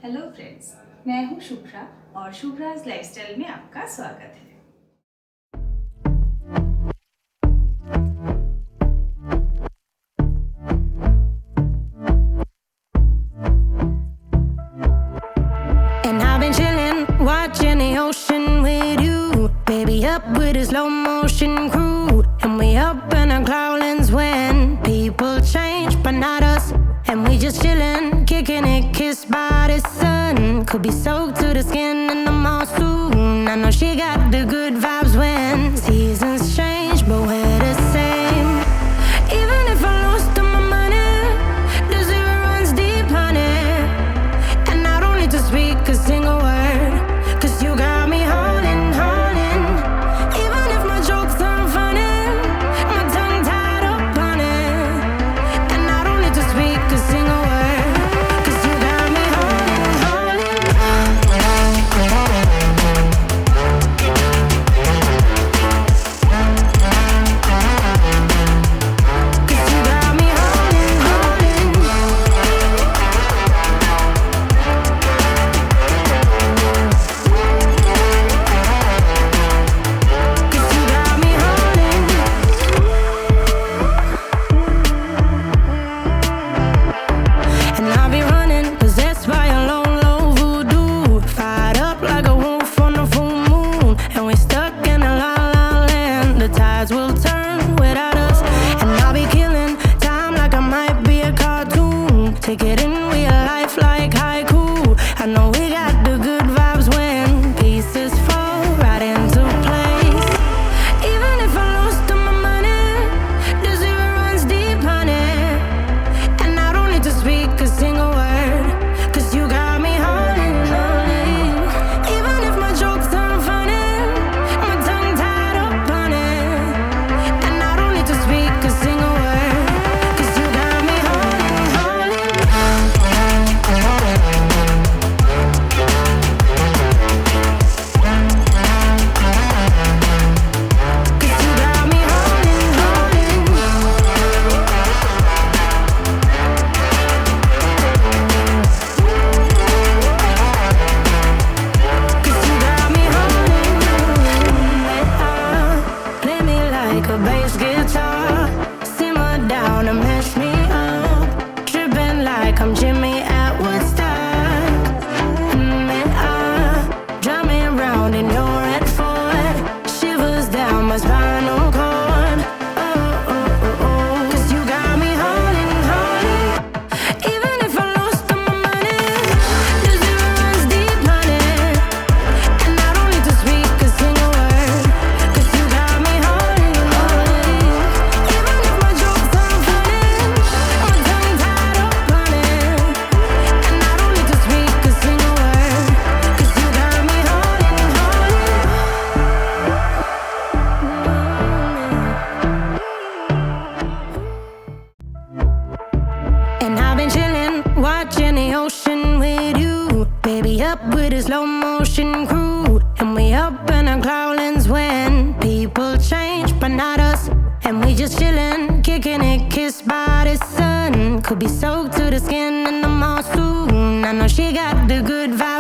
Hello friends, मैं हूँ शुभ्रा और शुभ्राज लाइफस्टाइल में आपका स्वागत है। And I've been chillin', watching the ocean with you, baby, up with a slow motion crew. And we up in our cloudlands when people change, but not us. And we just chillin', kicking it, kissed by the sun. Could be soaked to the skin in the mall soon. I know she got the good vibes when seasons change, but we're the same. Even if I lost all my money, the zero runs deep, honey. And I don't need to speak a single word, 'cause you got me holding, holding. Even if my jokes aren't funny, my tongue tied up on it. And I don't need to speak a single word, 'cause you got me holding, holding. 'Cause you got me holding, holding. Cause you got me holding. And I'll be running, possessed by a low, low voodoo. Fired up like a wolf on a full moon. And we stuck in a la la land. The tides will turn without us. And I'll be killing time like I might be a cartoon. Take it in real life like haiku. I know we got the good vibes when pieces fall right into place. Even if I lost all my money, the zero runs deep, honey. And I don't need to speak a single word, 'cause you got me holding, holding. Even if my jokes aren't funny, my tongue tied up on it. And I don't need to speak a single word, 'cause you got me holding, holding. 'Cause you got me holding, holding. 'Cause you got me holding. Play me like a bass guitar, simmer down and mess me up, tripping like I'm Jimmy at Woodstock. Drive me around in your red Ford, shivers down my spinal cord. Oh, oh, oh, oh. 'Cause you got me holding, holding. Even if I lost all my money, the zero runs deep, honey. And I don't need to speak a single word, 'cause you got me holding, holding. Even if my jokes aren't funny, my tongue tied up on it. And I don't need to speak a single word, 'cause you got me holding, holding. And I've been chillin', watching the ocean with you, baby, up with a slow motion crew. And we up in our cloudlands when people change, but not us. And we just chillin', kicking it, kissed by the sun. Could be soaked to the skin in the mall soon. I know she got the good vibes